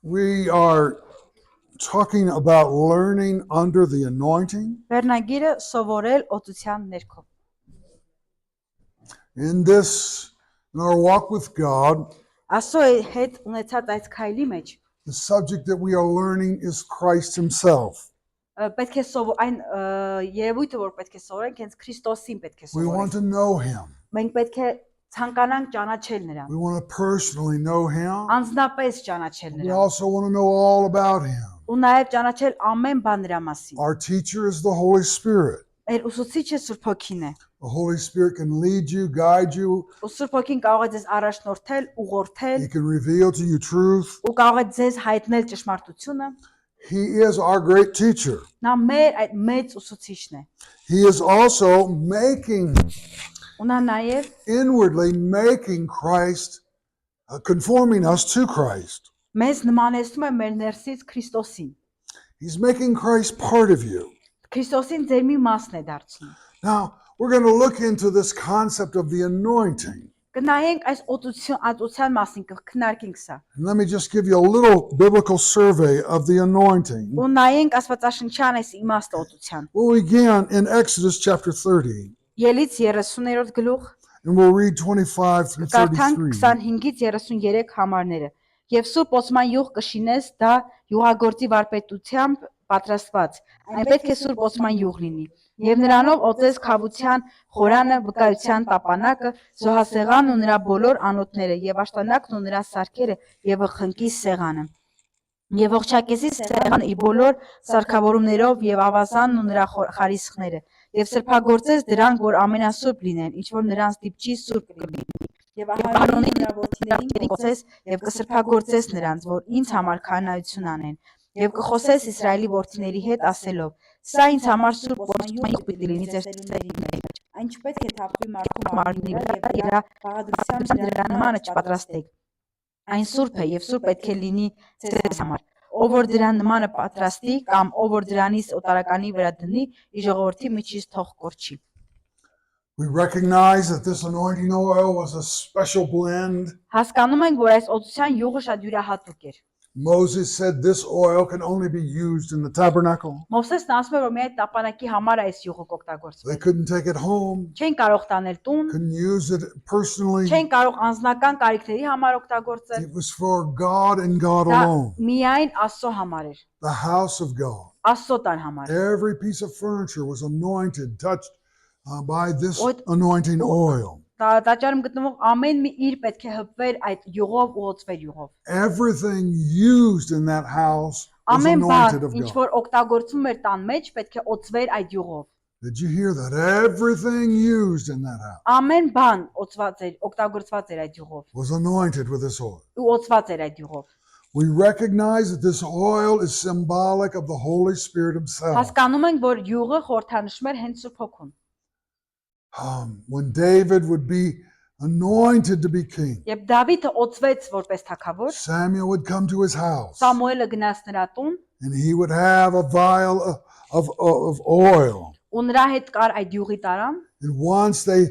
We are talking about learning under the anointing. Վերնագիրը սովորել օծության ներքո։ In our walk with God, Աստծոյի հետ ունեցած այդ քայլի մեջ the subject that we are learning is Christ Himself. պետք է այն երևույթը, որ պետք է սովորենք, հենց Քրիստոսին պետք է We want սովորենք։ to know Him. Մենք պետք է ցանկանանք ճանաչել նրան։ We want to personally know Him. Անձնապես ճանաչել We նրան։ also want to know all about Him. Ու նաև ճանաչել ամեն բան նրա մասին։ Our teacher is the Holy Spirit. Մեր ուսուցիչը Սուրբ Հոգին է։ The Holy Spirit can lead you, guide you. Ու Սուրբ Հոգին կարող է ձեզ առաջնորդել, ուղղորդել, He can reveal to you truth. ու կարող է ձեզ հայտնել ճշմարտությունը։ He is our great teacher. Նա մեր այդ մեծ ուսուցիչն է։ He is also Ու նա նաև inwardly making Christ, conforming us to Christ. մեզ նմանեցնում է մեր ներսից Քրիստոսին։ He's making Christ part of you. Քրիստոսին ձեր մի մասն է դարձնում։ Now, we're going to look into this concept of the anointing. Գնայենք այս օծության մասին կքննարկենք սա։ And let me just give you a little biblical survey of the anointing. Ու նայենք Աստվածաշնչյան այս իմաստը օծության։ We'll begin in Exodus chapter 30, Ելից 30-րդ գլուխ and we'll read 25 through կարդանք 33. 25-ից 33 համարները։ Եվ սուրբ օծման յուղ կշինես, դա յուղագործի վարպետությամբ պատրաստված։ Այն պետք է սուրբ օծման յուղ լինի։ Եվ նրանով օծես քավության խորանը, վկայության տապանակը, զոհասեղանն ու նրա բոլոր անոթները, եւ աշտանակն ու նրա սարքերը, եւ խնկի սեղանը։ Եվ ողջակեզի սեղանը իր բոլոր սարքավորումներով եւ ավազանն ու նրա խարիսխները։ Եվ սրբագործես դրանք, որ ամենասուրբ լինեն, ինչ որ նրանց դիպչի սուրբ կլինի։ Եվ Ահարոնի նրա որդիներին կոծես եւ կսրբագործես նրանց, որ ինձ համար քահանայություն անեն։ Եվ կխոսես Իսրայելի որդիների հետ ասելով. Սա ինձ համար սուրբ օծման յուղ պիտի լինի ձեր սրտերի մեջ։ Այն չպետք է թափվի մարդու մարմնի վրա եւ իր բաղադրությամբ դրա նմանը չպատրաստեք։ Այն սուրբ է եւ սուրբ պետք է լինի ձեզ համար։ Ով որ դրան նմանը պատրաստի կամ ով որ դրանից օտարականի վրա դնի, իր ժողովրդի միջից թող կորչի։ We recognize that this anointing oil was a special blend. Հասկանում ենք, որ այս օծության յուղը շատ յուրահատուկ էր։ Moses said this oil can only be used in the tabernacle. Մովսեսն ասում է, որ միայն տապանակի համար այս յուղը They կօգտագործվի։ couldn't take it home, Չեն կարող տանել տուն, couldn't use it personally. չեն կարող անձնական կարիքների համար օգտագործել։ It was for God and God Դա alone, միայն Աստծո համար էր, the house of God. Աստծո տան համար։ Every piece of furniture was anointed, touched by this What- anointing oil. Տաճարում գտնվող ամեն մի իր պետք է հպվեր այդ յուղով ու օծվեր յուղով։ Everything used in that house was Ամեն anointed բան, of ինչ God. որ օգտագործվում էր տան մեջ, պետք է օծվեր այդ յուղով։ Did you hear that? Everything used in that house Ամեն բան օծված էր, օգտագործված էր այդ յուղով was anointed with this oil. ու օծված էր այդ յուղով։ We recognize that this oil is symbolic of the Holy Spirit Himself. Հասկանում ենք, որ յուղը խորհրդանշում էր հենց Սուրբ Հոգուն։ When David would be anointed to be king, Երբ Դավիթը օծվեց որպես թագավոր, Samuel would come to his house Սամուելը գնաց նրա տուն and he would have a vial of oil. ու նրա հետ կար այդ յուղի տարան, And once they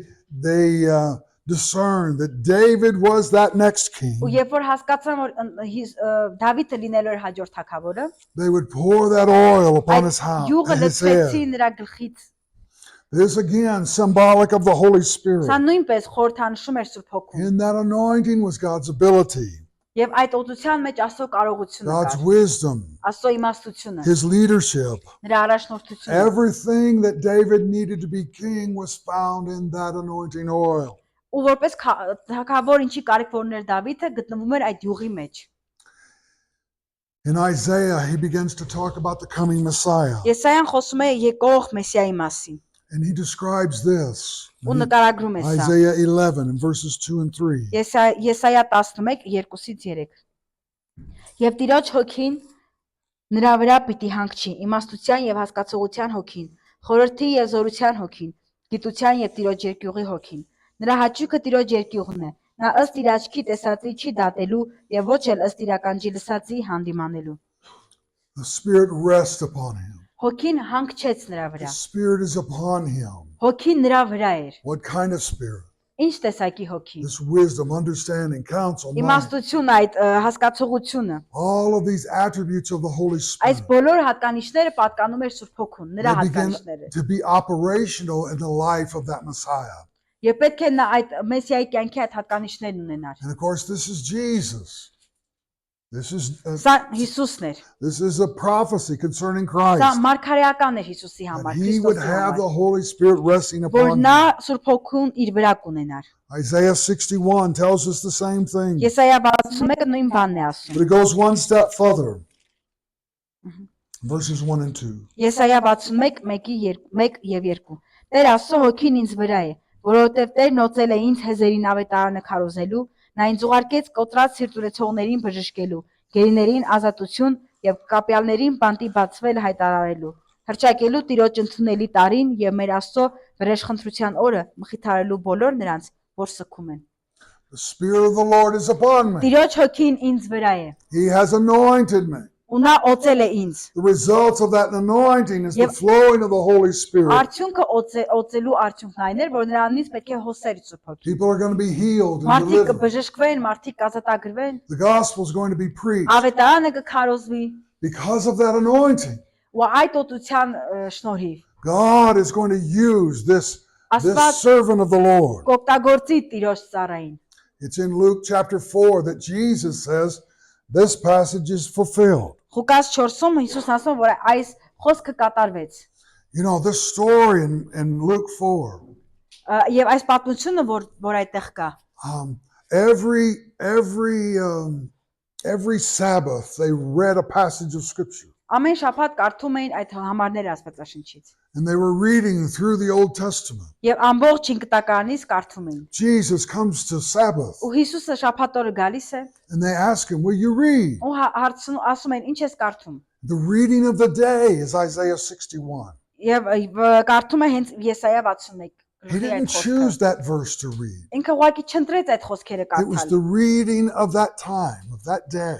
discerned that David was that next king, ու երբ որ հասկացան, որ Դավիթը լինելու էր հաջորդ թագավորը, they would pour that oil upon his այդ house, յուղը his լցվեցի head. նրա գլխից։ This again symbolic of the Holy Spirit. Սա նույնպես խորհրդանշում էր Սուրբ Հոգուն։ And that anointing was God's ability, Եվ այդ օծության մեջ Աստծո կարողությունը God's կար, wisdom, Աստծո իմաստությունը, His leadership. նրա առաջնորդությունը։ Everything that David needed to be king was found in that anointing oil. Ու որպես թագավոր ինչի կարիք որ ուներ Դավիթը գտնվում էր այդ յուղի մեջ։ In Isaiah, he begins to talk about the coming Messiah. Եսայան խոսում է եկող Մեսիայի մասին And he describes this. ու նկարագրում է սա։ Isaiah 11 and verses 2 and 3. Եսայա 11 2-ից 3։ Եվ Տիրոջ հոգին նրա վրա պիտի հանգչի, իմաստության եւ հասկացողության հոգին, խորհրդի եւ զորության հոգին, գիտության եւ Տիրոջ երկյուղի հոգին։ Նրա հաճույքը Տիրոջ երկյուղն է։ Նա ըստ իր աչքի տեսածի չի դատելու եւ ոչ էլ ըստ իր ականջի լսածի հանդիմանելու։ The Spirit rests upon him. Հոգին հանգչեց նրա The վրա։ Spirit is upon him. Հոգին նրա վրա էր։ What kind of spirit? Ինչ տեսակի հոգի։ This wisdom, understanding, counsel, mind. Իմաստություն այդ հասկացողությունը։ All of these attributes of the Holy Այս Spirit. բոլոր հատկանիշները պատկանում էր Սուրբ Հոգուն, նրա They begin հատկանիշները։ to be operational in the life of that Messiah. Եվ պետք է նա այդ Մեսիայի կյանքի այդ հատկանիշներն ունենար։ And of course, this is Jesus. This Սա Հիսուսն էր։ is a prophecy concerning Սա Christ. մարգարեական էր Հիսուսի That համար, he would Քրիստոսի have համար, the Holy Spirit resting որ upon նա him. Սուրբ Հոգուն իր վրա կունենար։ Isaiah 61 tells us the same thing. Եսայա 61-ը նույն բանն է ասում։ But it goes one step further. Verses 1 and 2. Եսայա 61, 1 եւ 2։ Տեր Աստծո հոգին ինձ վրա է, որովհետեւ Տերն օծել է ինձ հեզերին ավետարանը քարոզելու, նա ինձ ուղարկեց կոտրած սիրտուրեցողներին բժշկելու, գերիներին ազատություն եւ կապյալներին բանտի բացվել հայտարարելու, հրճակելու Տիրոջ ընդունելի տարին եւ մեր Աստծո վրեժխնդրության օրը, մխիթարելու բոլոր նրանց, որ սգում են։ The Spirit of the Lord is upon me. Տիրոջ հոգին ինձ վրա է, He has anointed me. ու նա օծել է ինձ։ The results of that anointing is the Yep. flowing of the Holy Spirit. Արդյունքը օծելու արդյունքն այն էր, որ նրանից պետք է հոսեր Սուրբ Հոգին։ People are going to be healed and Մարդիկ delivered. կբժշկվեն, մարդիկ կազատագրվեն, The gospel is going to be preached ավետարանը կքարոզվի, because of that anointing. ու այդ օծության շնորհիվ God is going to use this Աստված servant of the Lord. կօգտագործի Տիրոջ ծառային։ It's in Luke chapter 4 that Jesus says this passage is fulfilled. Ղուկաս 4-ում Հիսուսն ասում, որ այս խոսքը կատարվեց։ You know, this story in Luke 4, Եվ այս պատմությունը, որ այդտեղ կա, every Sabbath they read a passage of scripture. ամեն շաբաթ կարդում էին այդ համարները Աստվածաշնչից։ And they were reading through the Old Testament. Եվ ամբողջ Հինգտականից կարդում էին։ Jesus comes to Sabbath Ու Հիսուսը շաբաթ օրը գալիս է, and they ask him, will you read? ու հարցնում ասում են, ինչ ես կարդում։ The reading of the day is Isaiah 61. Եվ կարդում է հենց Եսայա 61 He գլխի didn't այդ խոսքը։ choose that verse to read. Ինքը ուղղակի չընտրեց այդ խոսքերը It was կարդալ։ the reading of that time, of that day.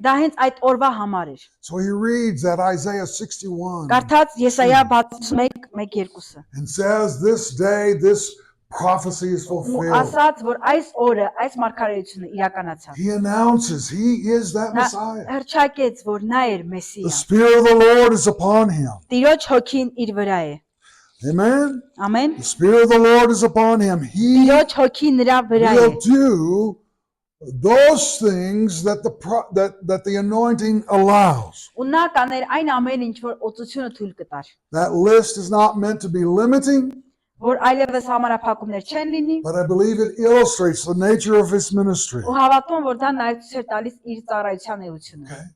Դա հենց այդ օրվա համար էր։ So he reads that Isaiah 61 Կարդաց Եսայա 61 1-2-ը։ and says, this day, this prophecy is Ու fulfilled. ասաց, որ այս օրը, այս մարգարեությունը իրականացավ։ He announces he is that Նա Messiah. հրճակեց, որ նա էր The Մեսիա։ Spirit of the Lord is upon him. Տիրոջ հոգին իր վրա է։ Amen. Ամեն։ The Spirit of the Lord is upon him. He Տիրոջ հոգին նրա վրա է։ will do those things that the anointing allows. Ու նա կաներ այն ամեն ինչ, որ օծությունը թույլ կտար։ That list is not meant to be limiting, Որ այլևս համարափակումներ չեն լինի։ but I believe it illustrates the nature of his ministry. Ու հավատում եմ, որ դա նաև ցույց է տալիս իր ծառայության էությունը։ Okay.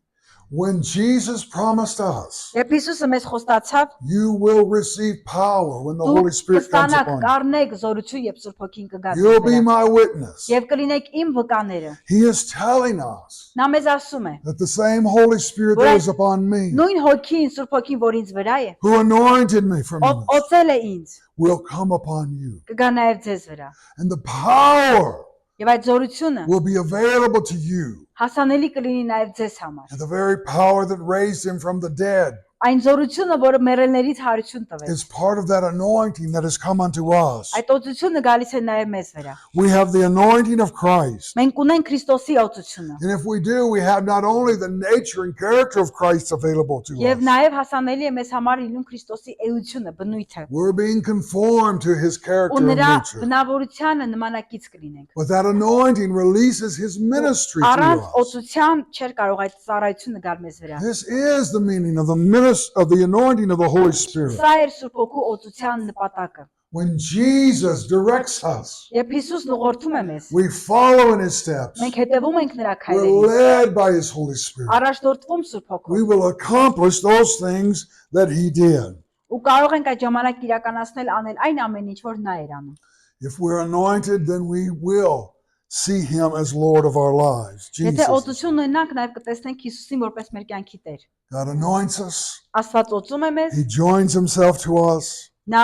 When Jesus promised us, Երբ Հիսուսը մեզ խոստացավ, you will receive power when the Holy դուք Spirit comes կստանաք upon you. կառնեք զորություն, երբ Սուրբ Հոգին կգա։ You'll be my witness. Եվ կլինեք իմ վկաները։ He is telling us Նա մեզ ասում է. that the same Holy Spirit that is upon me, Նույն հոգին, Սուրբ Հոգին, որ ինձ վրա է, who anointed me from this, օծել է ինձ, will come upon you. կգա նաև ձեզ վրա։ And the power Եվ այդ զորությունը will be available to you. հասանելի կլինի նաև ձեզ համար։ And the very power that raised him from the dead Այն զորությունը, որը մեռելներից հարություն տվեց։ is part of that anointing that has come unto us. Այդ օծությունը գալիս է նաև մեզ վրա։ We have the anointing of Christ. Մենք ունենք Քրիստոսի օծությունը։ And if we do, we have not only the nature and character of Christ available to Եվ us. նաև հասանելի է մեզ համար լինում Քրիստոսի էությունը, բնույթը։ We're being conformed to his Ու character and նրա nature. բնավորությանը նմանակից կլինենք։ But that anointing releases his ministry to Առանց us. օծության չէր կարող այդ ծառայությունը գալ մեզ վրա։ This is the meaning of the anointing of the Holy Spirit. Սա էր Սուրբ Հոգու օծության նպատակը։ When Jesus directs us, Երբ Հիսուսն ուղղորդում է մեզ, we follow in his steps. մենք հետևում ենք նրա We're քայլերին, led by his Holy Spirit. առաջնորդվում Սուրբ We Հոգով, will accomplish those things that he did. ու կարող ենք այդ ժամանակ իրականացնել անել այն ամեն ինչ, որ նա էր անում։ If we're anointed, then we will see him as Lord of our lives. Եթե Jesus. օծություն ունենանք, նաև կտեսնենք Հիսուսին որպես մեր կյանքի Տեր։ God anoints us. Աստված օծում է մեզ, He joins himself to us. նա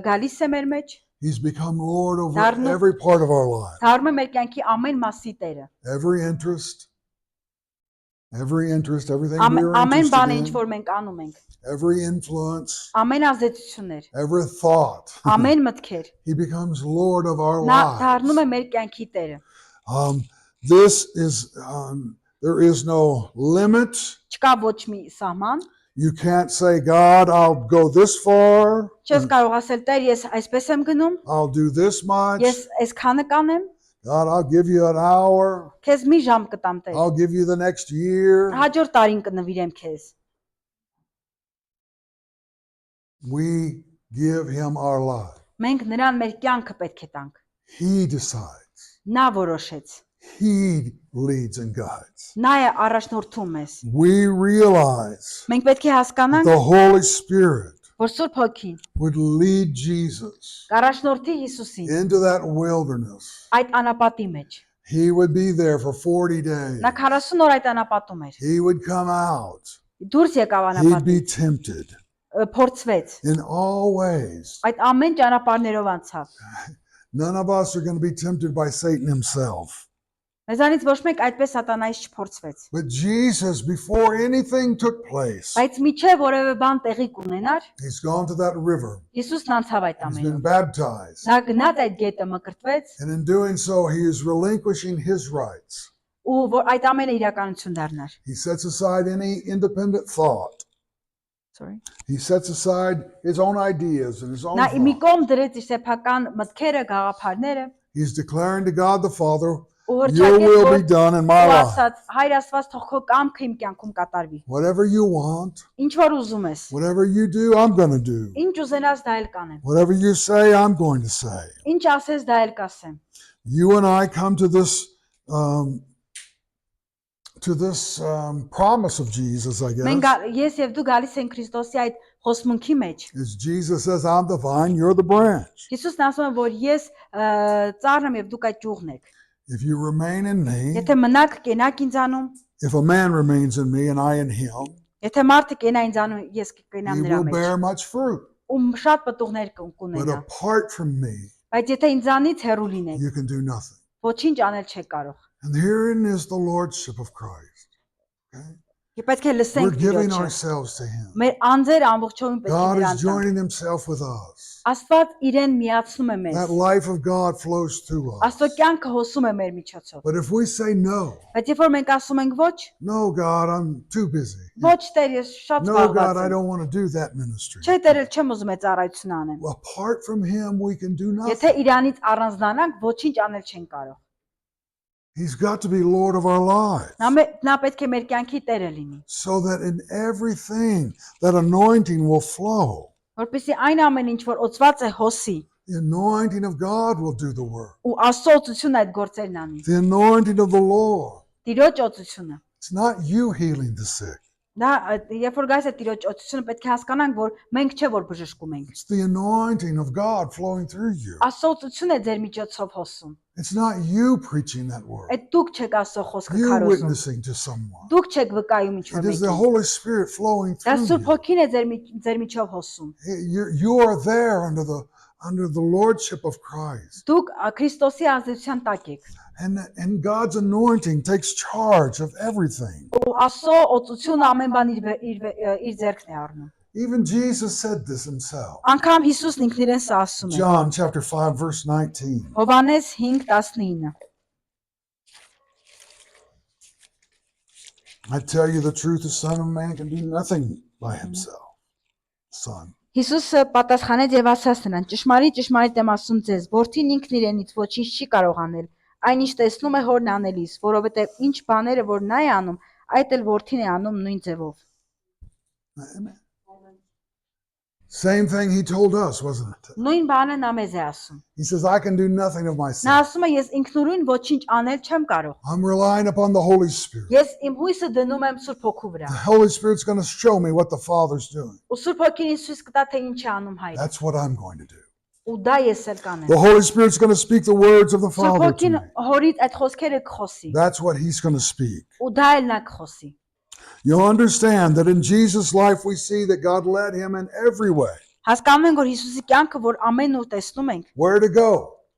գալիս է մեր մեջ, He's become Lord over Darno- every part of our life. դառնում է մեր կյանքի ամեն մասի Տերը։ Every interest, every interest, everything we're ամեն interested բանը ինչ in, որ մենք անում ենք, every influence, ամեն ազդեցություններ, every thought. ամեն մտքեր, He becomes Lord of our նա lives. դառնում է մեր կյանքի տերը։ This is, there is no limit. Չկա ոչ մի սահման, You can't say, God, I'll go this far. չես կարող ասել Տեր, ես այսպես եմ գնում, I'll do this much. ես այսքանը կանեմ, God, I'll give you an hour. քեզ մի ժամ կտամ Տեր, I'll give you the next year. հաջորդ տարին կնվիրեմ քեզ։ We give him our life. Մենք նրան մեր կյանքը պետք է տանք։ He decides. Նա որոշեց։ He leads and guides. Նա է առաջնորդում մեզ։ We realize Մենք պետք է հասկանանք, the Holy Spirit որ Սուրբ Հոգին would lead Jesus կառաջնորդի Հիսուսին into that wilderness. այդ անապատի մեջ։ He would be there for 40 days. Նա 40 օր այդ անապատում էր։ He would come out. Դուրս եկավ He'd be անապատից, tempted փորձվեց։ in all ways. Այդ ամեն ճանապարհներով անցավ։ None of us are going to be tempted by Satan himself. Մեզանից ոչ մեկ այդպես սատանայից չփորձվեց։ But Jesus, before anything took place, Բայց միջև որևէ բան տեղի կունենար, he's gone to that river. Հիսուսն անցավ այդ He's been ամենով։ baptized. Նա գնաց այդ գետը, մկրտվեց, And in doing so, he is relinquishing his rights. ու որ այդ ամենը իրականություն դառնար։ He sets aside any independent thought. Sorry։ He sets aside his own ideas and his own Նա մի thoughts. կողմ դրեց իր սեփական մտքերը, գաղափարները, He's declaring to God the Father, ու your will be հրճակեց, done in my որ life. ասաց, Հայր Աստված, թող քո կամքը իմ կյանքում կատարվի։ Whatever you want, Ինչ որ ուզում ես, whatever you do, I'm going to do. ինչ ուզենաս դա էլ կանեմ։ Whatever you say, I'm going to say. Ինչ ասես դա էլ կասեմ։ You and I come to this promise of Jesus, I Մենք guess. ես եւ դու գալիս ենք Քրիստոսի այդ խոսմունքի մեջ։ As Jesus says, I'm the vine, you're the branch. Հիսուսն ասում է, որ ես ծառն եմ եւ դուք այդ ճյուղն եք։ If you remain in me, Եթե մնաք կենաք ինձանում, if a man remains in me and I in him, եթե մարդը կենա ինձանում, ես կկենամ he նրա will մեջ։ bear much fruit. Ու շատ պտուղներ But կունենա։ apart from me, Բայց եթե ինձանից հեռու լինեք, you can do nothing. ոչինչ անել չեք կարող։ And herein is the Lordship of Christ. Okay? Եվ պետք է We're լսենք giving Տիրոջը։ ourselves to him. Մեր անձերը ամբողջովին պետք է God նրան is տան։ joining himself with us. Աստված իրեն միացնում է մեզ։ That life of God flows through us. Աստծո կյանքը հոսում է մեր միջոցով։ But if we say no, Բայց երբ որ մենք ասում ենք ոչ, no, God, I'm too busy. ոչ Տեր, ես շատ No, God, զբաղված I եմ։ don't want to do that ministry. Չէ, Տեր, էլ չեմ ուզում այդ ծառայությունը անեմ։ Well, apart from him, we can do Եթե nothing. իրանից առանձնանանք, ոչինչ անել չենք կարող։ He's got to be Lord of our lives. Նա պետք է մեր կյանքի Տերը լինի, So that in everything, that anointing will flow. որպեսզի այն ամեն ինչ որ օծված է հոսի, The anointing of God will do the work. ու Աստծո օծությունը այդ գործերն անի։ The anointing of the Lord. Տիրոջ օծությունը։ It's not you healing the sick. Դա երբ որ գայս է Տիրոջ օծությունը, պետք է հասկանանք, որ մենք չէ որ բժշկում ենք։ It's the anointing of God flowing through you. Աստծո օծությունը է ձեր միջոցով հոսում։ It's not you preaching that word. Այդ դուք չեք Աստծո խոսքը You քարոզում։ witnessing to someone. Դուք չեք վկայում ինչ որ It is the մեկին։ Holy Spirit flowing Դա through Սուրբ you. Հոգին է ձեր միջով հոսում։ You are there under the Lordship of Christ. Դուք Քրիստոսի ազդեցության տակ եք։ And God's anointing takes charge of everything. Ու Աստծո օծությունը ամեն բան իր ձեռքն է առնում։ Even Jesus said this himself. Անկամ Հիսուսն ինքն իրեն սա ասում է։ John chapter 5 verse 19. Հովհաննես 5:19։ I tell you the truth, the Son of Man can do nothing by himself. Son. Հիսուսը պատասխանեց եւ ասաց նրան. Ճշմարիտ եմ ասում ձեզ, որդին ինքն իրենից ոչինչ չի կարող անել, այնինչ տեսնում է հորն անելիս, որովհետեւ ինչ բաները որ նա է անում, այդ էլ որդին է անում նույն ձևով։ Amen. Same thing he told us, wasn't it? Նույն բանը նա մեզ է ասում։ He says, I can do nothing of Նա myself. ասում է ես ինքնուրույն ոչինչ անել չեմ կարող։ I'm relying upon the Holy Spirit. Ես իմ հույսը դնում եմ Սուրբ Հոգու վրա։ The Holy Spirit's going to show me what the Father's doing. Ու Սուրբ Հոգին ինձ ցույց կտա թե ինչ է անում հայրը։ That's what I'm going to do. Ու դա ես էլ կանեմ։ The Holy Spirit's going to speak the words of the Սուրբ Father to Հոգին me. հորից այդ խոսքերը կխոսի։ That's what he's going to speak. Ու դա էլ նա կխոսի։ You'll understand that in Jesus' life we see that God led him in every way. Հասկանում ենք, որ Հիսուսի կյանքը, որ ամեն օր տեսնում ենք, Where to go?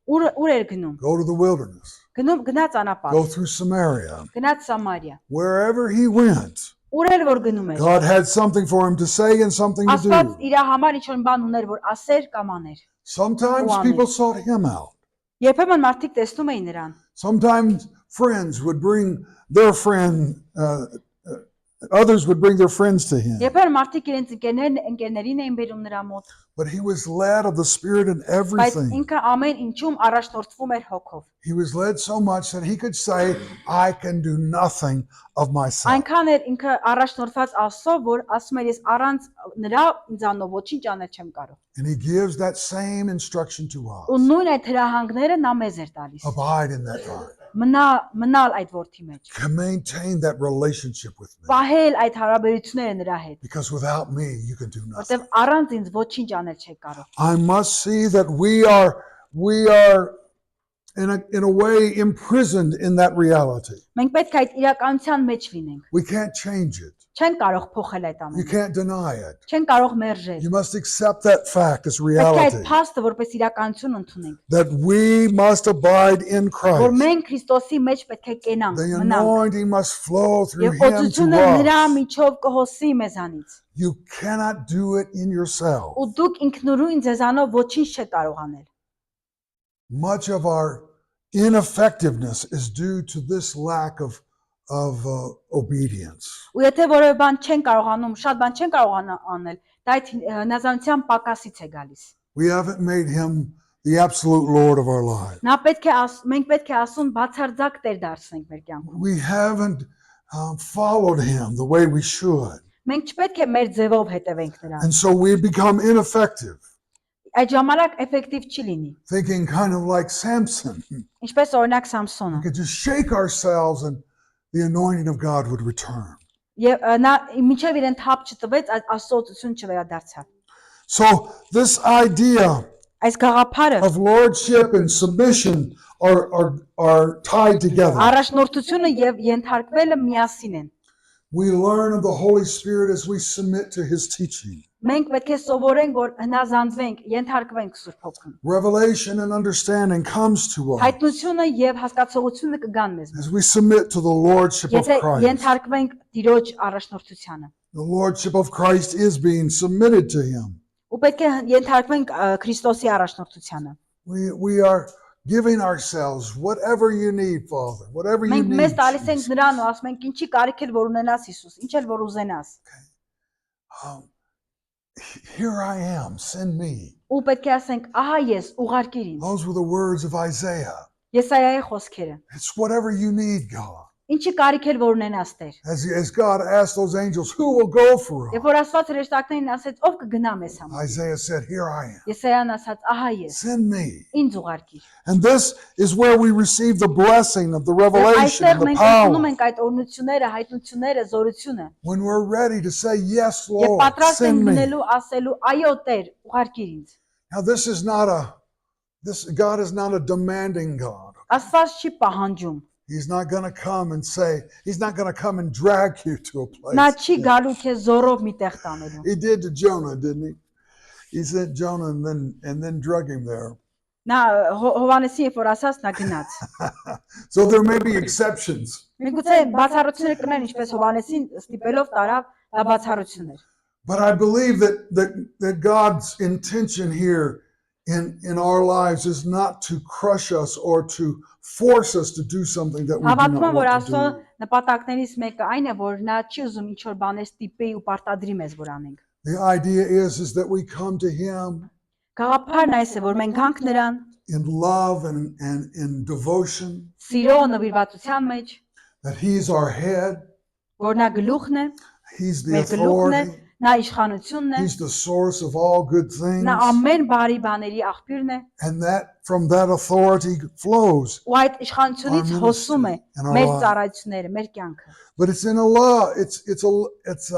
ուր էր գնում։ Go to the wilderness. Գնաց go անապատ, through Samaria. գնաց Սամարիա։ Wherever he went, Ուր էլ որ գնում էր, God had something for him to say and something to Աստված do. իր համար ինչ-որ բան ուներ, որ ասեր կամ աներ։ Sometimes Amen. people sought him out. Երբեմն մարդիկ տեսնում էին նրան։ Sometimes friends would bring their friend, others would bring their friends to him. Երբեմն մարդիկ իրենց ընկերներին էին բերում նրա մոտ, But he was led of the Spirit in բայց everything. ինքը ամեն ինչում առաջնորդվում էր հոգով։ He was led so much that he could say, I can do nothing of myself. Այնքան էր ինքը առաջնորդված Աստծով, որ ասում էր ես առանց նրա ինձանով ոչինչ անել չեմ կարող։ And he gives that same instruction to us. Ու նույն այդ հրահանգները նա մեզ էր տալիս։ Abide in that vine. Մնալ այդ որդի մեջ։ To maintain that relationship with me. Պահել այդ հարաբերությունները նրա հետ, Because without me, you can do nothing. որտեղ առանց ինձ ոչինչ անել չեք կարող։ I must see that we are in a way imprisoned in that reality. Մենք պետք է այդ իրականության մեջ լինենք։ We can't change it. Չեն կարող փոխել այդ You ամենը։ can't deny it. Չեն կարող մերժել։ You must accept that fact as Պետք է այդ reality. փաստը որպես իրականություն ընդունենք, That we must abide in որ Christ. մենք Քրիստոսի մեջ պետք է կենանք, The մնանք։ anointing must flow through Եվ him օծությունը to նրա us. միջով կհոսի մեզանից։ You cannot do it in yourself. Ու դուք ինքնուրույն ձեզանով ոչինչ չեք կարող անել։ Much of our ineffectiveness is due to this lack of obedience. Ու եթե որևէ բան չեն կարողանում, շատ բան չեն կարող անել, դա այդ հնազանդության պակասից է գալիս։ We haven't made him the absolute Lord of our lives. Նա պետք է մենք պետք է ասում բացարձակ Տեր դարձնենք մեր կյանքում։ We haven't followed him the way we should. Մենք չպետք է մեր ձևով հետևենք նրան։ And so we become ineffective, Այդ ժամանակ էֆեկտիվ չի լինի։ thinking kind of like Samson. Ինչպես օրինակ Սամսոնը։ We could just shake ourselves and the anointing of God would return. Եվ նա մինչև իրեն թափ չտվեց, աստծոծություն չվերադարձավ։ So this idea Այս գաղափարը of lordship and submission are tied together. առաջնորդությունը եւ ենթարկվելը միասին են։ We learn of the Holy Spirit as we submit to his teaching. Մենք պետք է սովորենք, որ հնազանդվենք, ենթարկվենք Սուրբ Հոգուն։ Revelation and understanding comes to us Հայտնությունը եւ հասկացողությունը կգան մեզ։ as we submit to the lordship of Եթե Christ. ենթարկվենք Տիրոջ առաջնորդությանը։ The lordship of Christ is being submitted to him. Ու պետք է ենթարկվենք Քրիստոսի առաջնորդությանը։ We are giving ourselves whatever you need, Father, whatever you Մենք need. մեզ տալիս ենք Jesus. նրան ու ասում ենք ինչի կարիք էլ որ ունենաս Հիսուս, ինչ էլ որ ուզենաս։ Here I am, send me. Ու պետք է ասենք, ահա ես, ուղարկիր ինձ։ Those were the words of Isaiah. Եսայայի խոսքերը։ It's whatever you need, God. Ինչի կարիք էլ որ ունենաս Տեր։ As God asked those angels, who will go for us? Երբ որ Աստված հրեշտակներին ասեց, ով կգնա մեզ համար։ Isaiah said, here I am, Եսայան ասաց, ահա ես, send me. ինձ ուղարկիր։ And this is where we receive the blessing of the Եվ revelation, այստեղ the մենք ընդունում power. ենք այդ օրհնությունները, հայտնությունները, զորությունը։ When we're ready to say, yes, Եվ Lord, պատրաստ ենք send me. գնելու, ասելու, այո Տեր, ուղարկիր ինձ։ Now, God is not a demanding God. Աստված չի պահանջում։ He's not going to come and say, he's not going to come and drag you to a place. Նա չի գալու քեզ զորով մի տեղ տանելու։ He did to Jonah, didn't he? He sent Jonah and then drug him there. Նա Հովանեսին երբ որ ասաց, նա գնաց։ So there may be exceptions. Միգուցե բացառություններ կնեն, ինչպես Հովանեսին ստիպելով տարավ, դա բացառություն էր։ But I believe that God's intention here in our lives is not to crush us or to force us to do something that we do Հավատում not եմ, որ want Աստծո to do. նպատակներից մեկը այն է, որ նա չի ուզում ինչ որ բաներ ստիպի ու պարտադրի մեզ որ անենք։ The idea is that we come to him Գաղափարն այս է, որ մենք գանք նրան in love and in devotion, սիրո նվիրվածության մեջ, that he's our head, որ նա գլուխն է, he's the մեր գլուխն է, authority, նա իշխանությունն է, he's the source of all good things, նա ամեն բարի բաների աղբյուրն է, and that from that authority flows. ու այդ իշխանությունից Our հոսում է ministry and our մեր life. ծառայությունները, մեր կյանքը։ But it's in a love. It's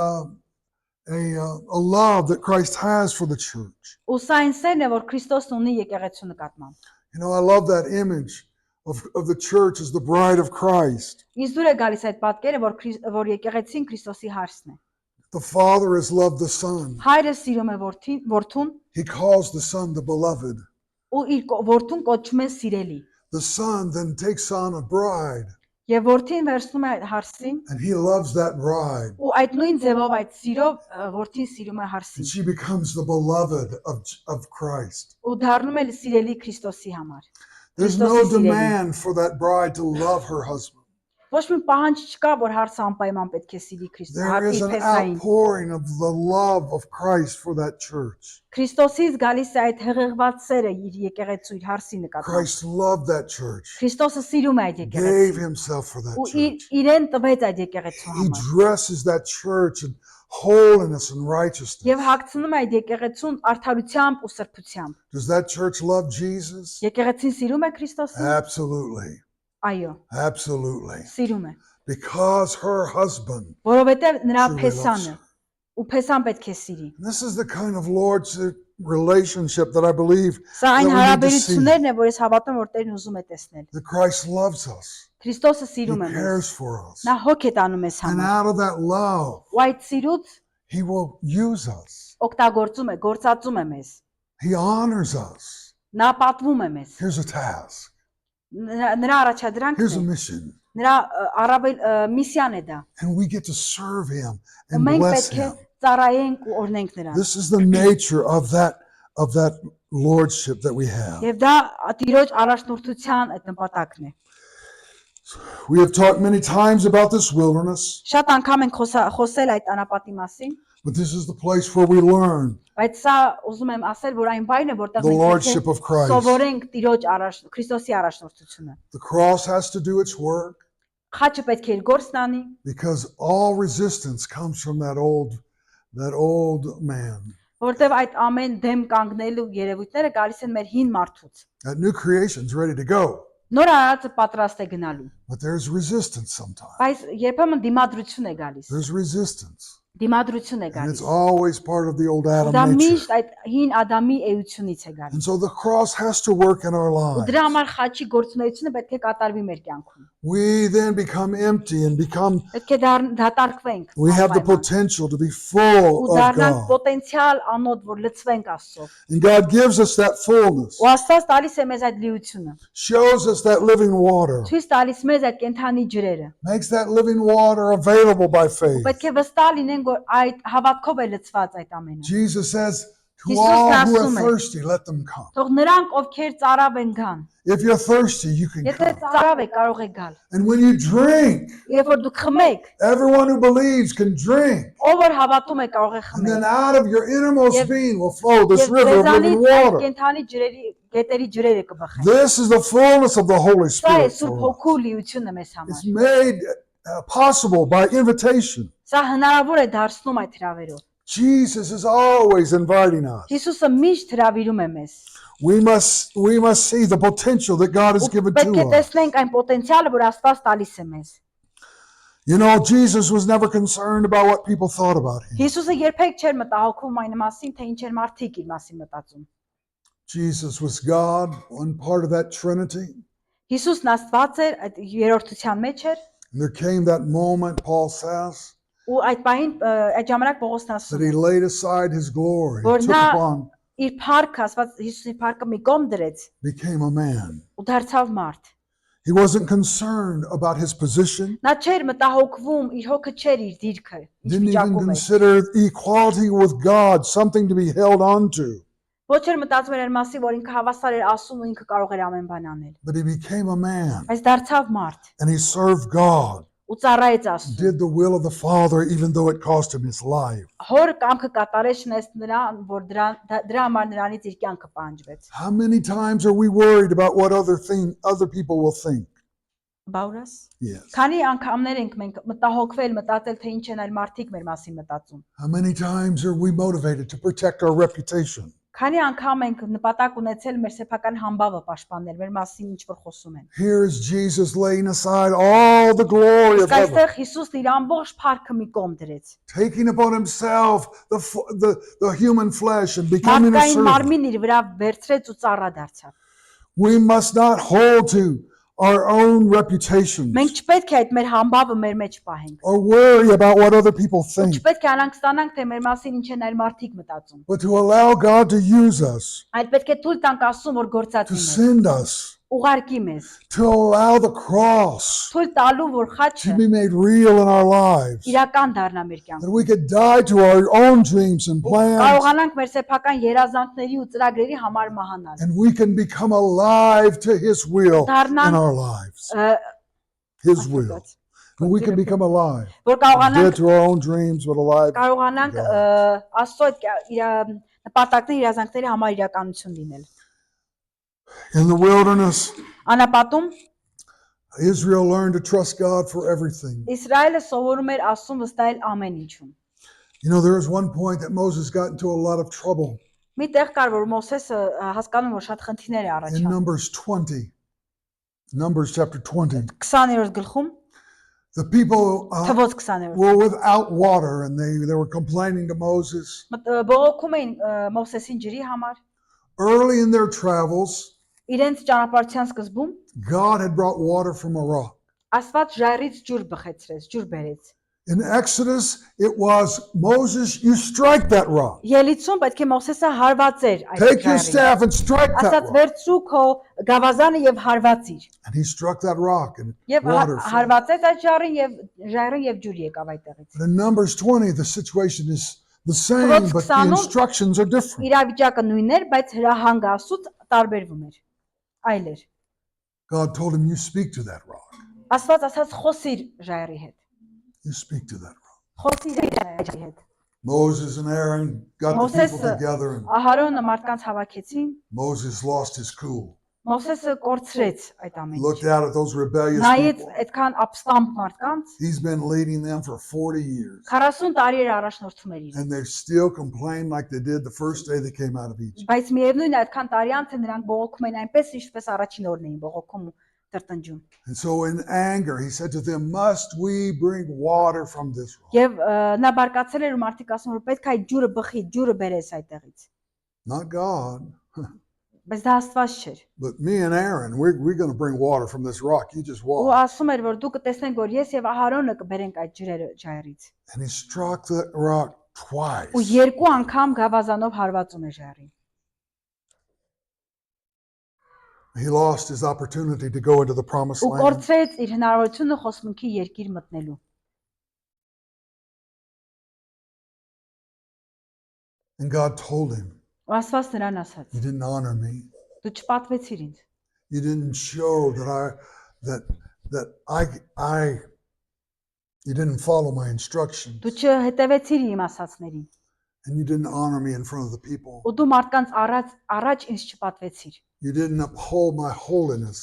a love that Christ has for the church. Ու սա այն սերն է, որ Քրիստոսն ունի եկեղեցու նկատմամբ։ You know, I love that image of the church as the bride of Christ. Ինձ դուր է գալիս այդ պատկերը, որ եկեղեցին Քրիստոսի հարսն է։ The Father has loved the Son. Հայրը սիրում է որդուն, He calls the Son the beloved. ու իր որդուն կոչում է սիրելի։ the son then takes on a bride, Եվ որդին վերցնում է այդ հարսին and he loves that bride, ու այդ նույն ձևով այդ սիրով որդին սիրում է and հարսին she becomes the beloved of Christ. ու դառնում է սիրելի Քրիստոսի համար։ There's no demand for that bride to love her husband. Ոչ մի պահանջ չկա, որ հարսը անպայման պետք է սիրի There is Քրիստոսին, an փեսային։ outpouring of the love of Christ for that church. Քրիստոսից գալիս է այդ հեղեղված սերը իր եկեղեցու իր հարսի նկատմամբ։ Christ loved that church, Քրիստոսը սիրում է այդ gave եկեղեցին himself for that ու church. իրեն տվեց այդ եկեղեցու He համար։ dresses that church in holiness and righteousness. Եվ հագցնում է այդ եկեղեցուն արդարությամբ ու սրբությամբ։ Does that church love Jesus? Եկեղեցին սիրում է Քրիստոսին։ Absolutely. Այո, Absolutely. սիրում է, Because her husband. որովհետև նրա Truly փեսանը loves ու փեսան պետք է sիրի։ This is the kind of lordship relationship that I believe Սա այն that we need to see. հարաբերություններն է, որ ես հավատում որ Տերն ուզում է տեսնել։ That Christ loves us. Քրիստոսը He սիրում է մեզ։ cares for us. Նա հոգ է տանում մեզ And համար։ out of that love, Ու այդ սիրուց he will use us. օգտագործում է, գործածում է մեզ։ He honors us. Նա պատվում է մեզ։ Here's a task. Նրա առաջադրանքն Here's a է, mission. նրա առավել միսիան է դա։ And we get to serve him Ու and մենք bless պետք է him. ծառայենք ու օրհնենք նրան։ This is the nature of that lordship that we have. Եվ դա Տիրոջ առաջնորդության այդ նպատակն է։ We have talked many times about this wilderness, Շատ անգամ ենք խոսել այդ անապատի մասին, but this is the place where we learn բայց սա ուզում եմ ասել, որ այն բանը է, որտեղ the մենք պետք lordship է of Christ. սովորենք Տիրոջ Քրիստոսի առաջնորդությունը։ The cross has to do its work Խաչը պետք է իր գործն անի, because all resistance comes from that old man. որտեղ այդ ամեն դեմ կանգնելու երևույթները գալիս են մեր հին մարդուց։ That new creation's ready to go, Նոր արածը պատրաստ է գնալու, but there's resistance sometimes. բայց երբեմն դիմադրություն է գալիս։ There's resistance. Դիմադրություն է And it's գալիս։ always part of the old Adam Դա nature. միշտ այդ հին Ադամի էությունից է գալիս։ And so the cross has to work in our Ու lives. դրա համար խաչի գործունեությունը պետք է կատարվի մեր կյանքում։ We then become empty and Պետք է դատարկվենք։ we have the անպայման։ potential to be full Ու of դառնանք God. պոտենցիալ անոթ, որ լցվենք Աստծով։ And God gives us that fullness, Ու Աստված տալիս է մեզ այդ լիությունը։ shows us that living water, Ցույց տալիս մեզ այդ կենթանի ջրերը։ makes that living water available by faith. Պետք է վստահ լինենք, որ այդ հավատքով է լցված այդ ամենը։ Jesus says, to Jesus all who are ասում է, thirsty, let them come. Թող նրանք, ովքեր ծարավ են գան։ If you're thirsty, you can Եթե come. ծարավ եք, կարող եք գալ։ And when you drink, Երբ որ դուք խմեք, everyone who believes can drink. ով որ հավատում է, կարող է And then խմել։ out of your innermost Եվ- being will flow this Եվ river of living ձեզանից այդ water. կենթանի գետերի ջրերը կբխեն։ This is the fullness of the Holy Սա է Spirit. Սուրբ for us. Հոգու լիությունը մեզ համար։ It's made possible by invitation. Սա հնարավոր է դարձնում այդ հրավերով։ Jesus is always inviting us. Հիսուսը միշտ հրավիրում է մեզ։ We must see the potential that God has given Պետք է to us. տեսնենք այն պոտենցիալը, որ Աստված տալիս է մեզ։ You know, Jesus was never concerned about what people thought about him. Հիսուսը երբեք չէր մտահոգում այն մասին, թե ինչ էր մարդիկ իր մասին մտածում։ Jesus was God, one part of that Trinity. Հիսուսն Աստված էր, այդ երրորդության մեջ էր, And there came that moment, Paul says, ու այդ պահին այդ ժամանակ Պողոսն that ասում he է, laid aside his glory, որ took նա upon, իր փառքը, Աստված Հիսուսի փառքը մի կողմ դրեց became a man. ու դարձավ մարդ։ He wasn't concerned about his position, Նա չէր մտահոգվում, իր հոգը չէր իր դիրքը, ինչ didn't even վիճակում է։ consider equality with God something to be held on to, Ոչ էր մտածում էր այն մասին, որ ինքը հավասար էր ասում ու ինքը կարող էր ամեն բան անել։ but he became a man Բայց դարձավ մարդ and he served God, ու ծառայեց Աստծուն։ did the will of the Father even though it cost him his life. Հոր կամքը կատարեց շնես նրան, որ դրա համար նրանից իր կյանքը պահանջվեց։ How many times are we worried about what other people will think? Բաուրաս։ Yes. Քանի անգամներ ենք մենք մտահոգվել, մտածել, թե ինչ են այլ մարդիկ մեր մասին մտածում։ How many times are we motivated to protect our reputation? Քանի անգամ ենք նպատակ ունեցել մեր սեփական համբավը պաշտպանել, մեր մասին ինչ որ խոսում են։ Here is Jesus laying aside all the glory of Իսկ heaven, այստեղ Հիսուսն իր ամբողջ փառքը մի կողմ դրեց։ taking upon himself the human flesh and becoming a Մարդկային servant. մարմին իր վրա վերցրեց ու ծառա դարձավ։ We must not hold to our own reputations Մենք չպետք է այդ մեր համբավը մեր մեջ պահենք։ or worry about what other people think, Չպետք է անհանգստանանք, թե մեր մասին ինչ են այլ մարդիկ մտածում։ but to allow God to use us, Այլ պետք է թույլ տանք Աստծուն, որ to գործածի մեզ, send us, ուղարկի մեզ, to allow the cross թույլ տալու, որ to խաչը be made real in our lives, իրական դառնա մեր that կյանքում։ we could die to our own dreams and plans, Կարողանանք մեր սեփական երազանքների ու ծրագրերի համար մահանալ։ and we can become alive to His will in Դառնանք our lives. His will. And we can become alive. որ Dead կարողանանք to our own dreams, but alive. կարողանանք Աստծո նպատակների երազանքների համար իրականություն լինել։ In the wilderness, Անապատում Israel learned to trust God for everything. Իսրայելը սովորում էր Աստծուն վստահել ամեն ինչում։ You know, there was one point that Moses got into a lot of trouble Մի տեղ կար, որ Մովսեսը հասկանում որ շատ խնդիրներ է in առաջանում։ Numbers 20. Numbers chapter 20. 20-րդ գլխում, The people թվոց 20-րդ։ were without water and they were complaining to Moses. Բողոքում էին Մովսեսին ջրի համար։ Early in their travels, Իրենց ճանապարհության սկզբում God had brought water from a rock. Աստված ժայռից ջուր բխեցրեց, ջուր բերեց։ In Exodus, it was Moses, you strike that rock. Ելիցում պետք է Մովսեսը հարվածեր այդ Take your ժայռին։ staff and strike that Ասաց rock. վերցրու քո գավազանը եւ հարվածիր։ And he struck that rock and Եվ water flowed. հարվածեց այդ ժայռին եւ ջուր եկավ այդտեղից։ But in Numbers 20, the situation is the same, Թվոց but the 20-ում instructions are different. Իրավիճակը նույնն էր, բայց հրահանգը Աստծուց տարբերվում էր։ Այլ էր։ God told him, you speak to that rock. Աստված ասաց խոսիր ժայռի հետ։ You speak to that rock. Խոսիր ժայռի հետ։ Moses and Aaron got the people Մովսեսը together and Ահարոնը մարդկանց հավաքեցին, Moses lost his cool. Մովսեսը կորցրեց այդ ամեն Looked ինչը։ out at those rebellious Նայեց people. այդքան ապստամբ մարդկանց, He's been leading them for 40 years. 40 տարի էր առաջնորդում էր իրեն։ And they still complain like they did the first day they came out of Egypt. Բայց միևնույն է այդքան տարի անց է նրանք բողոքում են այնպես ինչպես առաջին օրն էին բողոքում ու տրտնջում։ And so in anger, he said to them, must we bring water from this rock? Եվ նա բարկացել էր ու մարդիկ ասում որ պետք է այդ ջուրը բխի, ջուրը բերես այդտեղից։ Not God, Բայց դա Աստված չէր։ but me and Aaron, we're going to bring water from this rock. You just Ու walk. ասում էր որ դու կտեսնենք որ ես եւ Ահարոնը կբերենք այդ ջրերը ժայռից։ And he struck the rock twice. Ու երկու անգամ գավազանով հարվածում է ժայռին։ He lost his opportunity to go into the promised Ու land. կորցրեց իր հնարավորությունը խոսմունքի երկիր մտնելու։ And God told him, Ու Աստված նրան ասաց. you didn't honor me. Դու չպատվեցիր ինձ։ You didn't show that I you didn't follow my instructions. Դու չհետևեցիր իմ ասածներին։ And you didn't honor me in front of the people. Ու դու մարդկանց առաջ ինձ չպատվեցիր։ You didn't uphold my holiness.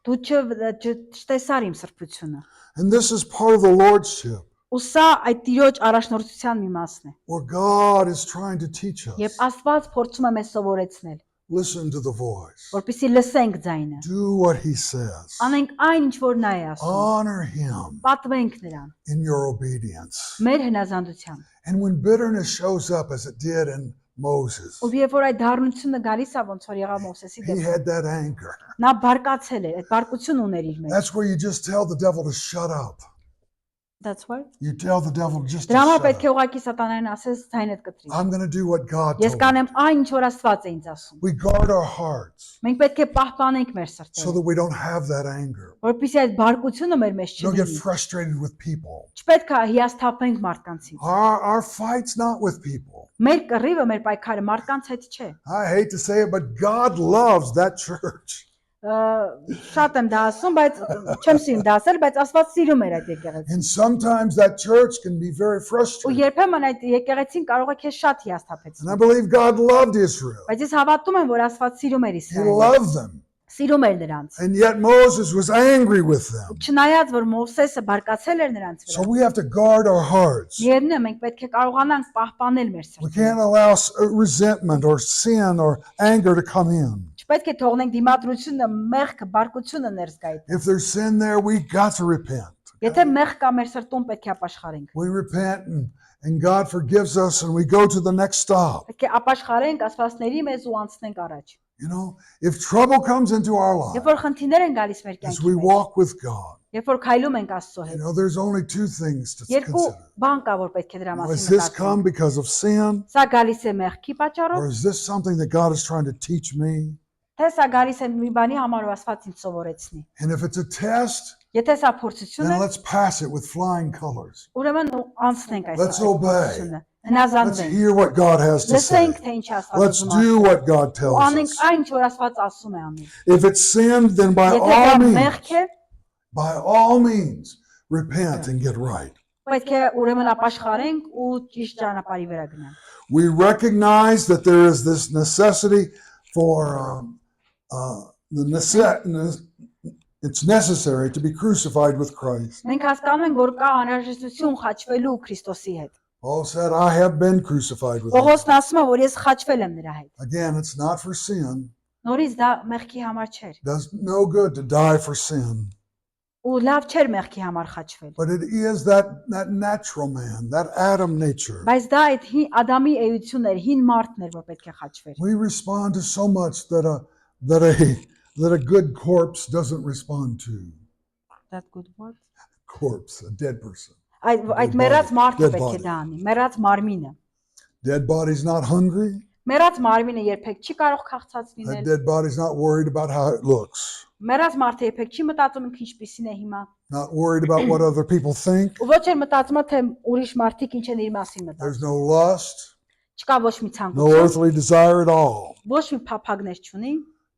Դու չտեսար իմ սրբությունը։ And this is part of the Lordship, Ու սա այդ Տիրոջ առաջնորդության մի մասն է։ where God is trying to teach us. Եվ Աստված փորձում է մեզ սովորեցնել, Listen to the voice. որպեսզի լսենք ձայնը։ Do what he says. Անենք այն ինչ որ նա է ասում։ Honor him Պատվենք նրան in your obedience. մեր հնազանդությամբ։ And when bitterness shows up as it did in Moses, Ու երբ որ այդ դառնությունը գալիս է ոնց որ եղավ Մովսեսի he դեպքում, had that anger. նա բարկացել էր, այդ բարկություն ուներ իր մեջ։ That's where you just tell the devil to shut up. That's what. You tell the devil just to Դրա համար shut պետք է up. ուղղակի սատանային ասես ձայնդ կտրի։ I'm going to do what God Ես told me. կանեմ այն ինչ որ Աստված է ինձ ասում։ We guard our hearts Մենք պետք է պահպանենք մեր so սրտերը, that we don't have that anger. որպեսզի այդ բարկությունը մեր մեջ Don't get չլինի։ frustrated with people. Չպետք է հիասթափենք մարդկանցից։ Our fight's not with people. Մեր կռիվը, մեր պայքարը մարդկանց հետ չէ։ I hate to say it, but God loves that church. Շատ եմ դա ասում, բայց չեմ սիրում դա ասել, բայց Աստված սիրում էր այդ եկեղեցին։ And sometimes that church can be very Ու frustrated. երբեմն այդ եկեղեցին կարող է քեզ շատ And հիասթափեցնել։ I believe God loved Israel. Բայց ես հավատում եմ, որ Աստված սիրում էր He Իսրայելը։ loved them. Սիրում էր նրանց։ And yet Moses was angry with them. Չնայած որ Մովսեսը բարկացել էր նրանց So վրա։ we have to guard our hearts. Միևնույն է, մենք պետք է կարողանանք պահպանել մեր We սրտերը։ can't allow resentment or sin or anger to come in. Չպետք է թողնենք դիմադրությունը, մեղքը, բարկությունը ներս գա այդտեղ։ If there's sin there, we got to repent. Եթե մեղք կա մեր սրտում, պետք է ապաշխարենք։ We repent and God forgives us and we go to the next stop. Պետք է ապաշխարենք, Աստվածների մեզ ու անցնենք առաջ։ You know, if trouble comes into our Երբ life որ խնդիրներ են գալիս մեր as կյանքի we մեջ, walk with God, երբ որ քայլում ենք Աստծո you հետ, know, there's only two things to երկու consider. բան կա, որ պետք է դրա Has մասին this մտածենք։ come because of sin, Սա գալիս է մեղքի or պատճառով, is this something that God is trying to teach me? Թե սա գալիս է մի բանի համար ու Աստված ինձ սովորեցնի։ And if it's a test, Եթե սա փորձություն then է, let's pass it with flying colors. ուրեմն անցնենք այս Let's obey. փորձությունը։ Let's Հնազանդվենք։ hear what God has to say. Լսենք, թե ինչ Աստված Let's ուզում do ասել։ what God Ու tells անենք us. այն, ինչ որ Աստված ասում է անել։ If it's sin, then by Եթե դա all մեղք է, means, repent and get right. պետք է ուրեմն ապաշխարենք ու ճիշտ ճանապարհի վրա գնանք։ We recognize that there is this necessity for it's necessary to be crucified with Christ. Մենք հասկանում ենք, որ կա անհրաժեշտություն խաչվելու Քրիստոսի հետ։ Paul said, I have been crucified with him. Պողոսն ասում է, որ ես խաչվել եմ նրա հետ։ Again, it's not for sin. Նորից դա մեղքի համար չէր։ Does no good to die for sin. Ու լավ չէր մեղքի համար խաչվել։ But it is that natural man, that Adam nature. Բայց դա այդ Ադամի էությունն էր, հին մարդն էր, որ պետք է խաչվեր։ We respond to so much that a good corpse doesn't respond to. That good word. Corpse, a dead person. Այդ մեռած մարդը պետք է դա անի, մեռած մարմինը։ Dead body's not hungry. Մեռած մարմինը երբեք չի կարող քաղցած A լինել։ dead body's not worried about how it looks. Մեռած մարդը երբեք չի մտածում ինքը ինչպիսին է հիմա։ Not worried about what other people think. Ու ոչ էլ մտածում է թե ուրիշ մարդիկ ինչ են իր մասին There's մտածում։ no lust, Չկա ոչ մի no ցանկություն, earthly desire at all. ոչ մի փափագներ չունի,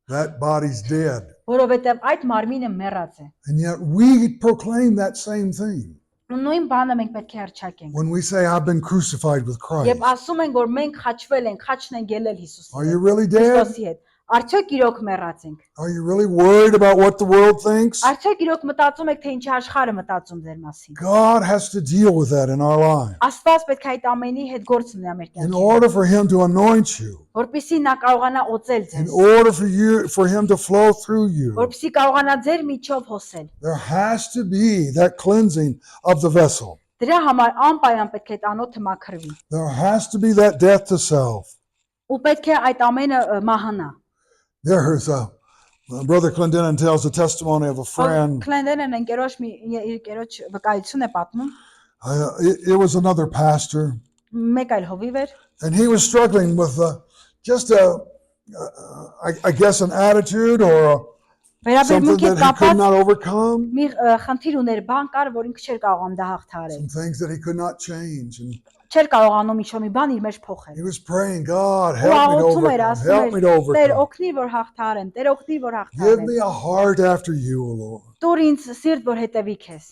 That body's dead. որովհետև այդ մարմինը մեռած է։ And yet we proclaim that same thing. Ու նույն բանը մենք պետք է հրճակենք։ When we say, I've been crucified with Christ. Եվ ասում են, որ մենք խաչվել ենք, խաչն են գելել Հիսուսի Are հետ։ you really dead? Քրիստոսի հետ։ Արդյոք իրոք մեռած ենք։ Are you really worried about what the world thinks? Արդյոք իրոք մտածում եք, թե ինչ աշխարհը մտածում ձեր մասին։ God has to deal with that in our lives. Աստված պետք է այդ ամենի հետ գործ ունի մեր In կյանքում, order for Him to anoint you, որպեսզի նա կարողանա օծել in ձեզ, order for Him to flow through you, որպեսզի կարողանա ձեր միջով հոսել։ there has to be that cleansing of the vessel. Դրա համար անպայման պետք է այդ անոթը մաքրվի։ There has to be that death to self. Ու պետք է այդ ամենը մահանա։ There's Brother Clendenin tells the testimony of a friend. Քլենդենն ընկերոջ մի ընկերոջ վկայություն է պատմում։ It was another pastor, Մեկ այլ հովիվ էր, and he was struggling with I guess an attitude or something վերաբերմունքի that he could կապած not overcome, մի խնդիր ուներ, բան կար, որ ինքը չէր կարողանում դա հաղթահարել։ some things that he could not change. And Չէր կարողանում ինչ-որ մի բան իր մեջ փոխել։ he was praying, God, Ու help me to աղոթում էր, overcome. ասում Help me to էր, Տեր overcome. օգնի որ հաղթահարեմ, Տեր օգնի որ Give հաղթահարեմ։ me a heart after you, O Lord. Տուր ինձ սիրտ որ հետևի քեզ։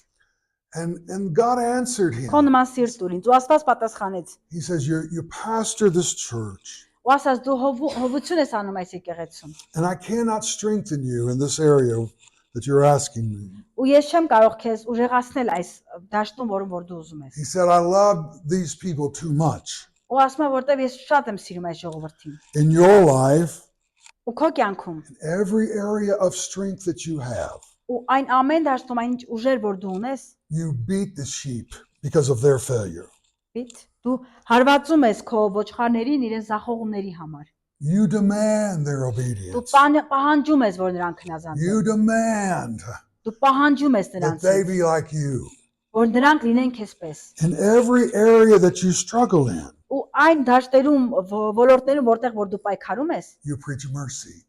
And God answered him. Քո նման սիրտ տուր ինձ։ Ու Աստված պատասխանեց։ He says, you pastor this church, Ու ասաց դու հովություն ես անում այս եկեղեցում։ and I cannot strengthen you in this area that you're asking me. Ու ես չեմ կարող քեզ ուժեղացնել այս դաշտում, որ դու ուզում ես։ He said, I love these people too much. Ու ասում է որտեվ ես շատ եմ սիրում այս ժողովրդին։ In your life, Ու քո կյանքում every area of strength that you have, ու այն ամեն դաշտում այն ուժեր որ դու ունես, you beat the sheep because of their failure. դու հարվածում ես քո ոչխարներին իրենց զախողումների համար։ You demand their Դու obedience. պահանջում ես որ նրանք հնազանդվեն։ You demand Դու պահանջում ես that they նրանցից be like you. որ նրանք լինեն քեզպես։ In every area that you struggle in, Ու այն դաշտերում ոլորտներում որտեղ որ դու պայքարում ես, you preach mercy.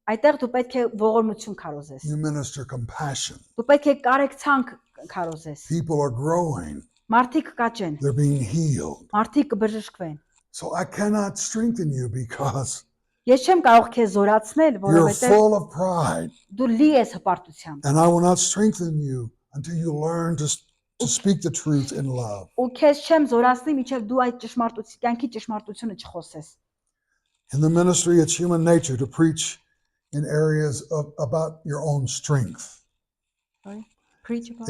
այդտեղ դու պետք է ողորմություն քարոզես։ You minister compassion. Դու պետք է կարեկցանք քարոզես։ People are growing. Մարդիկ կաճեն, They're being healed. մարդիկ կբժշկվեն։ So I cannot strengthen you because Ես չեմ կարող քեզ զորացնել, you're որովհետև full of pride. դու լի ես հպարտությամբ։ And I will not strengthen you until you learn to speak the truth in love. Ու քեզ չեմ զորացնի, մինչև դու այդ կյանքի ճշմարտությունը չխոսես։ In the ministry, it's human nature to preach in areas about your own strength. Preach about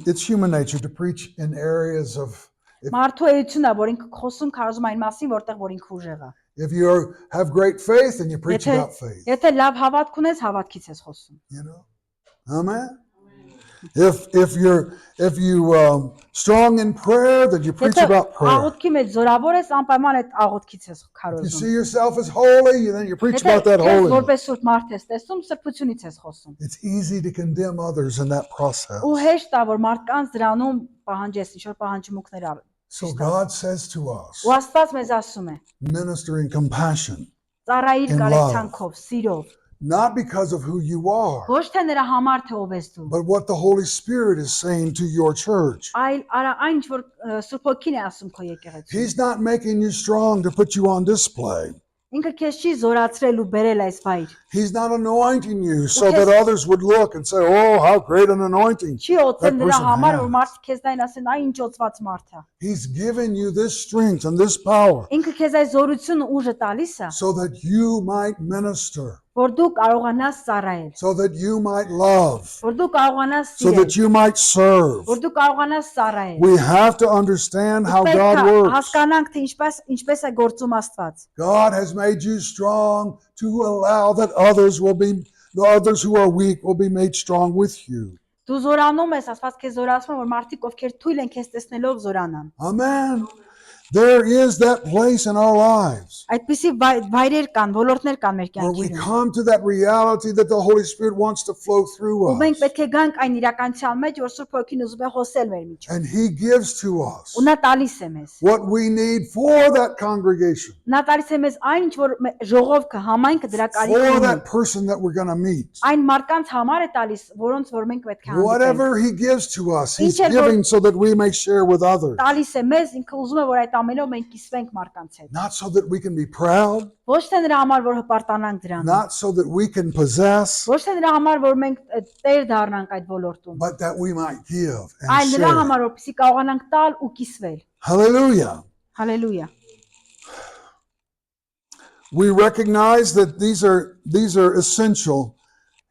It's human nature to preach in areas of Մարդու էությունն է, որ ինքը խոսում քարոզում այն մասին, որտեղ որ ինքը ուժեղ է։ if you have great faith and you preach about faith. Եթե լավ հավատք ունես, հավատքից ես խոսում։ You know, amen. If you're strong in prayer, then you preach Եթե about prayer. աղոթքի մեջ զորավոր ես, անպայման այդ աղոթքից ես If you քարոզում։ see yourself as holy, then you preach Եթե about that քեզ holiness. որպես սուրբ մարդ ես տեսնում, սրբությունից ես խոսում։ It's easy to condemn others in that process. Ու հեշտ է որ մարդկանց դրանում պահանջես, ինչ որ պահանջմունքներ ավ։ So God says to us, Ու Աստված մեզ ասում է. minister in compassion, Ծառայիր In կարեկցանքով, սիրով, not because of who you are, Ոչ թե նրա համար թե ով ես դու, but what the Holy Spirit is saying to your church. այլ արա այն ինչ որ Սուրբ Հոգին է ասում քո եկեղեցու։ He's not making you strong to put you on display. Ինքը քեզ չի զորացրել ու բերել այս վայր։ He's not anointing you so that others would look and say, oh, how great an anointing. Չի օծել նրա person համար has. որ մարդիկ քեզ դայն ասեն, այ ինչ օծված մարդ է։ He's given you this strength and this power Ինքը քեզ այս զորությունը ուժը տալիս է, so that you might minister, որ դու կարողանաս ծառայել, so that you might love, որ դու կարողանաս so that սիրել, you might serve. որ դու կարողանաս ծառայել։ We have to understand how Պետք God է works. հասկանանք թե ինչպես է գործում Աստված։ God has made you strong to allow that others who are weak will be made strong with you. Դու զորանում ես, Աստված քեզ զորացնում է, որ մարդիկ ովքեր թույլ են քեզ տեսնելով զորանան։ Amen. There is that place in our lives Այդպիսի վայրեր կան, ոլորտներ կան մեր where we կյանքում։ come to that reality that the Holy Spirit wants to flow through Ու մենք us. պետք է գանք այն իրականության մեջ, որ Սուրբ Հոգին ուզում է հոսել մեր միջով։ And He gives to us Ու նա տալիս է մեզ։ what we need for that congregation, Նա տալիս է մեզ այն ինչ որ ժողովքը, համայնքը դրա կարիք for ունի։ that person that we're going to meet. Այն մարդկանց համար է տալիս, որոնց որ մենք պետք է հանդիպենք։ Whatever He gives to us, He's Ինչ էլ որ- giving so that we may share with others. Տալիս է մեզ, ինքը ուզում է որ այդ ամենով մենք կիսվենք մարդկանց հետ։ Not so that we can be proud, Ոչ թե նրա համար որ հպարտանանք դրանով, not so that we can possess, ոչ թե նրա համար որ մենք տեր դառնանք այդ ոլորտում, but that we might give and այլ նրա share. համար որպեսզի կարողանանք տալ ու կիսվել։ Hallelujah. Հալելույա։ We recognize that these are essential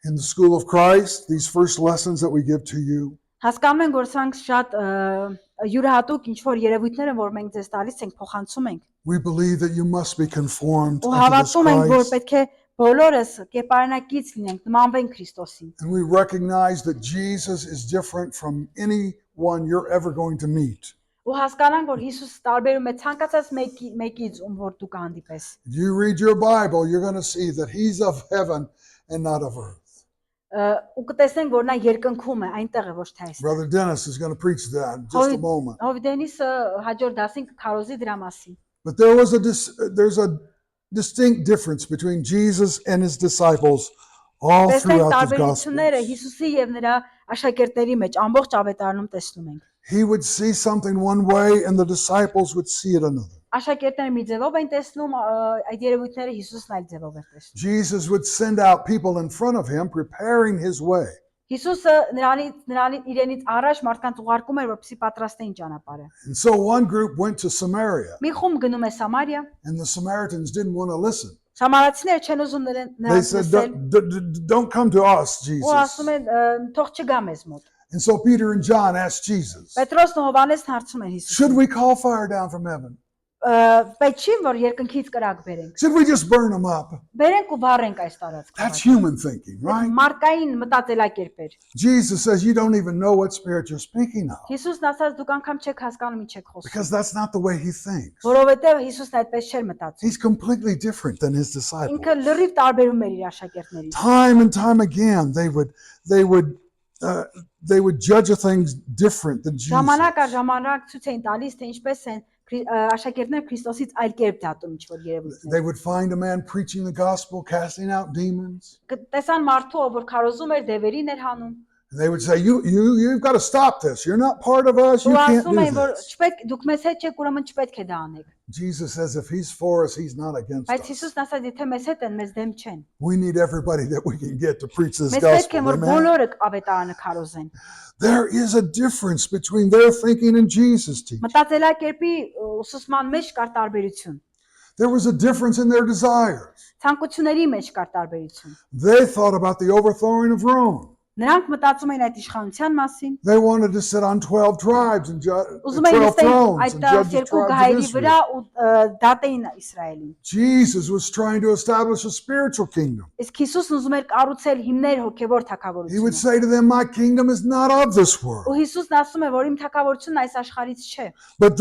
in the school of Christ, these first lessons that we give to you. Հասկանում ենք, որ սրանք շատ յուրահատուկ ինչ որ երևույթներ են, որ մենք ձեզ տալիս ենք, փոխանցում ենք։ We believe that you must be conformed Ու unto this հավատում ենք, որ Christ. պետք է բոլորս կերպարանակից լինենք, նմանվենք Քրիստոսին։ And we recognize that Jesus is different from anyone you're ever going to meet. Ու հասկանանք, որ Հիսուս տարբերում է ցանկացած մեկից, ում որ դու կհանդիպես։ If you read your Bible, you're going to see that He's of heaven and not of earth. Ու կտեսնենք, որ նա երկնքում է, այնտեղ է, ոչ թե այստեղ։ Brother Dennis is going to preach that in just a moment. Հովիդենիսը հաջորդ դասին կքարոզի դրա մասին։ But there's a distinct difference between Jesus and His disciples all Տեսնենք throughout the տարբերությունները Gospels. Հիսուսի եւ նրա աշակերտների մեջ ամբողջ ավետարանում տեսնում ենք։ He would see something one way and the disciples would see it another. Աշակերտները մի ձևով են տեսնում այդ երևույթները, Հիսուսն այլ ձևով է տեսնում։ Jesus would send out people in front of Him preparing His way. Հիսուսը նրանից իրենից առաջ մարդկանց ուղարկում էր, որպեսզի պատրաստեին ճանապարհը։ And so one group went to Samaria, Մի խումբ գնում է Սամարիա, and the Samaritans didn't want to listen. Սամարացիները չեն ուզում They նրանց said, լսել, don't come to us, ու Jesus. ասում են թող չգա մեզ մոտ։ And so Peter and John asked Jesus, Պետրոսն ու Հովհաննեսն հարցում են should Հիսուսին. we call fire down from heaven? Պետք չի որ երկնքից կրակ բերենք։ Should we just burn them up? Բերենք ու վառենք այս That's տարածքը։ human thinking, right? Մարկային մտածելակերպեր։ Jesus says you don't even know what spirit you're speaking of Հիսուսն ասաց դուք անգամ չեք հասկանում ինչ եք խոսում։ because that's not the way He thinks. Որովհետև Հիսուսն այդպես չէր մտածում։ He's completely different than His disciples. Ինքը լրիվ տարբերում էր իր աշակերտներից։ Time and time again, they would judge things different than Jesus. Ժամանակ առ ժամանակ ցույց էին տալիս, թե ինչպես են աշակերտները Քրիստոսից այլ կերպ դատում ինչ որ երևույթներ։ They would find a man preaching the gospel, casting out demons. Տեսան մարդու, որ քարոզում էր, դևերին էր հանում։ And they would say, you've got to stop this. You're not part of us. You Ու can't ասում do էին, որ this. չպետք դուք մեզ հետ չեք, ուրեմն չպետք է դա անեք։ Jesus says if He's for us, He's not against Բայց us. Հիսուսն ասաց, եթե մեզ հետ են, մեզ դեմ չեն։ We need everybody that we can get to preach this Մեզ պետք է gospel. որ Amen. բոլորը ավետարանը քարոզեն։ There is a difference between their thinking and Jesus' teaching. Մտածելակերպի ուսուցման մեջ կար տարբերություն։ There was a difference in their desires. Ցանկությունների մեջ կար տարբերություն։ They thought about the overthrowing of Rome. Նրանք մտածում էին այդ իշխանության մասին։ They wanted to sit on 12 tribes and Ուզում էին 12 նստեին thrones այդ and judge the երկու tribes գահերի of վրա Israel. ու դատեին Իսրայելին։ Jesus was trying to establish a spiritual kingdom. Իսկ Հիսուսն ուզում էր կառուցել հիմներ հոգևոր He would թակավորությունը։ say to them, my kingdom is not of this world. Ու Հիսուսն ասում է, որ իմ թակավորությունն այս աշխարհից չէ։ But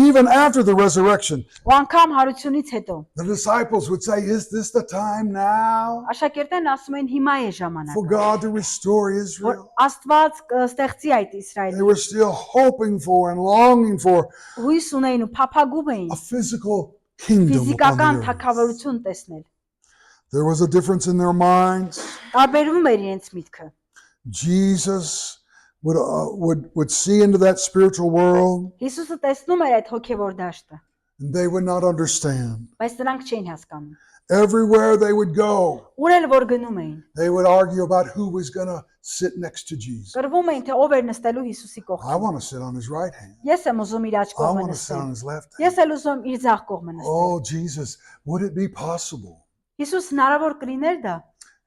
even after the resurrection, Ու անգամ հարությունից հետո the disciples would say, is this the time now աշակերտներն ասում են հիմա է for ժամանակը, God to restore որ Israel? Աստված կստեղծի այդ They Իսրայելին։ were still hoping for and longing for Հույս ունեին ու փափագում էին a physical kingdom upon ֆիզիկական the earth. թակավորություն տեսնել։ There was a difference in their minds. Տարբերվում էր իրենց միտքը։ Jesus would see into that spiritual world, Հիսուսը տեսնում էր այդ հոգևոր դաշտը, and they would not understand. բայց նրանք չէին հասկանում։ Everywhere they would go, Ուր էլ որ գնում էին, they would argue about who was going to sit next to Jesus. կռվում էին, թե ով էր նստելու Հիսուսի I կողքին։ want to sit on his right hand. Ես եմ ուզում իր աջ I կողմը want to sit on նստել։ his left hand. Ես էլ ուզում իր ձախ կողմը նստել։ Oh, Jesus, would it be possible? Հիսուս հնարավոր կլիներ դա։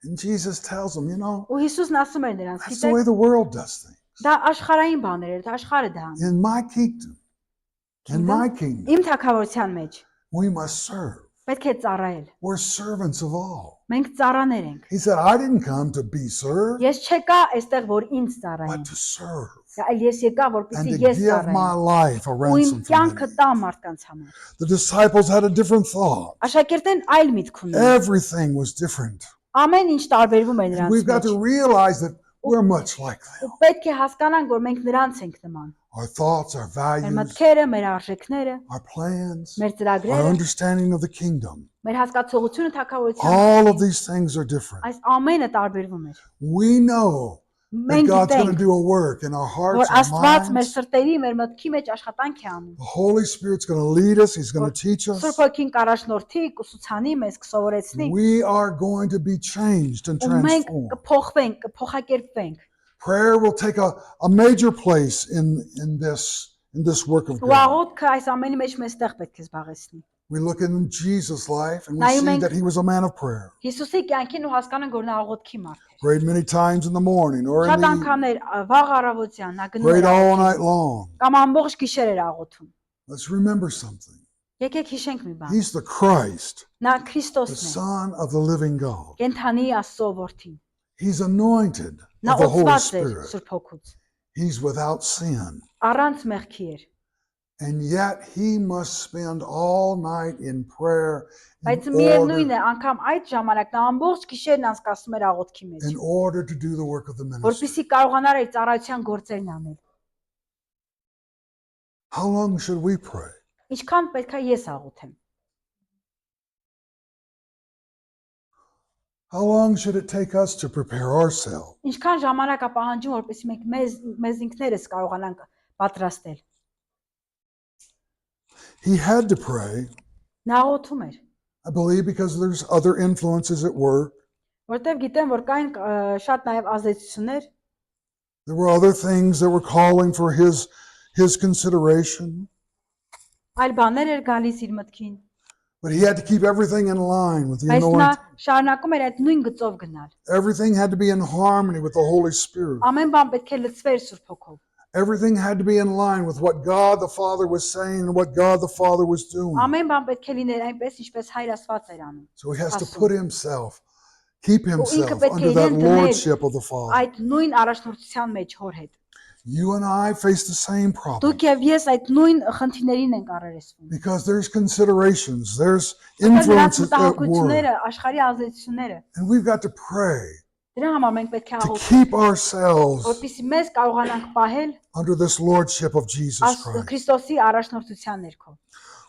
And Jesus tells them, Ու Հիսուսն ասում էր նրանց, that's the way գիտեք, the world does things. դա աշխարհային բաներ էր, դա աշխարհը դա անում։ In my kingdom, Իմ թագավորության մեջ we must serve. պետք է ծառայել։ We're servants of all. Մենք ծառաներ ենք։ He said, I didn't come to be served, Ես չեկա այստեղ որ ինձ ծառայեն, but to serve այլ ես եկա and որպեսզի to ես give my ծառայեմ։ life a Ու իմ ransom for կյանքը many. տամ մարդկանց համար։ The disciples had a different thought. Աշակերտեն այլ միտք ունեն։ Everything was different. Ամեն ինչ տարբերվում է And նրանց we've got մեջ։ to realize that we're much like them. Ու պետք է հասկանանք, որ մենք նրանց ենք նման։ Our thoughts, our Մեր values, մտքերը, մեր արժեքները, our plans, մեր our ծրագրերը, understanding of the kingdom. մեր հասկացողությունը թակավորության All of մասին, these things are different. այս ամենը տարբերվում էր։ We know that Մենք God's going to գիտենք, do a work in our որ hearts, our Աստված մեր minds. սրտերի, մեր մտքի մեջ աշխատանք է անում։ The Holy Spirit's going to lead us. He's going to teach us. Սուրբ Հոգին կառաջնորդի, կուսուցանի մեզ, կսովորեցնի, We are going to be changed and ու մենք transformed. կփոխվենք, կփոխակերպվենք։ Prayer will take a major place in this work of Ու God. աղոթքը այս ամենի մեջ մեզ տեղ պետք է զբաղեցնի։ We look in Jesus' life and we Նայում see ենք- that he was a man of prayer. Հիսուսի կյանքին ու հասկանանք, որ նա աղոթքի մարդ էր։ Prayed many times in the morning or in Շատ the անգամներ վաղ առավոտյան նա գնում prayed էր all աղոթի, night long. կամ ամբողջ գիշեր էր աղոթում։ Let's remember something. Եկեք հիշենք մի բան։ He's the Christ, Նա the Քրիստոսն է, Son of the living God. կենթանի Աստծո որդին։ He's anointed Նա of the Holy օծված էր Spirit. Սուրբ Հոգուց։ He's without sin. Առանց մեղքի էր։ And yet he must spend all night in prayer Բայց in միևնույն է, անգամ այդ ժամանակ նա ամբողջ գիշերն անցկացնում էր աղոթքի մեջ, order to do the work of the ministry. որպեսզի կարողանար իր ծառայության գործերն անել։ How long should we pray? Ինչքան պետք է ես աղոթեմ։ How long should it take us to prepare ourselves? Ինչքան ժամանակ է պահանջում, որպեսզի մենք մեզ ինքներս կարողանանք պատրաստել։ He had to pray, Նա աղոթում էր, I believe, because there's other influences at work. որտեվ գիտեմ, որ կային շատ նաև ազդեցություններ, There were other things that were calling for his consideration. այլ բաներ էր գալիս իր մտքին, But he had to keep everything in line with the բայց նա anointing. շարունակում էր այդ նույն գծով գնալ։ Everything had to be in harmony with the Holy Spirit. Ամեն բան պետք է լցվեր Սուրբ Հոգով։ Everything had to be in line with what God the Father was saying and what God the Father was doing. Ամեն բան պետք է լիներ այնպես, ինչպես Հայր Աստված էր անում։ So he has to Awesome. put himself, keep himself պետք է under that իրեն դներ lordship of the Father. Այդ նույն առաջնորդության մեջ հոր հետ։ You and I face the same problem Դուք եւ ես այդ նույն խնդիրներին ենք առերեսվում։ because there's considerations, there's Նրանց influences at work, մտահոգությունները, աշխարհի ազդեցությունները, and we've got to pray դրա համար մենք պետք է to աղոթենք, keep ourselves որպեսզի մեզ կարողանանք պահել under this lordship of Jesus Christ. Քրիստոսի առաջնորդության ներքո։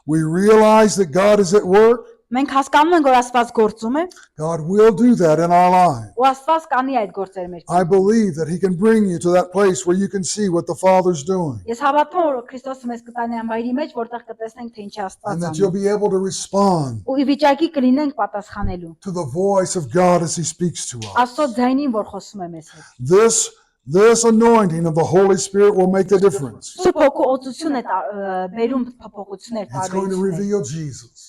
We realize that God is at work. Մենք հասկանում ենք, որ Աստված գործում է, God will do that in our lives. ու Աստված կանի այդ գործերը մեր I կյանքում։ believe that he can bring you to that place where you can see what the Father's doing Ես հավատում եմ, որ Քրիստոսը մեզ կտանի այն վայրի մեջ, որտեղ կտեսնենք, թե ինչ է Աստված and that you'll անում։ be able to respond Ու ի վիճակի կլինենք պատասխանելու։ to the voice of God as he speaks to us. Աստծո ձայնին, որ խոսում է մեզ հետ։ This anointing of the Holy Spirit will make the difference. Սուրբ Հոգու օծությունը բերում փոփոխություններ, It's going to տարբերություններ։ reveal Jesus.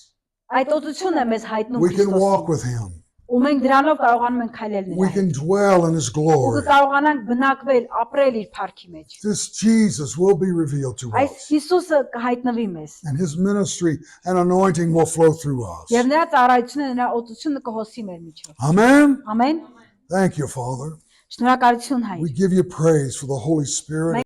Այդ օծությունն է մեզ հայտնում We can walk Քրիստոսին։ with him. Ու մենք դրանով կարողանում ենք քայլել We նրա can հետ։ dwell in his Ու glory. կարողանանք բնակվել, ապրել իր փառքի մեջ։ This Jesus will be revealed to Այս us. Հիսուսը կհայտնվի մեզ։ And his ministry and anointing will flow through us. Եվ նրա ծառայությունը, նրա օծությունը կհոսի մեր միջով։ Amen. Ամեն։ Thank you, Father. Շնորհակալություն հայր։ We give you praise for the Holy Spirit.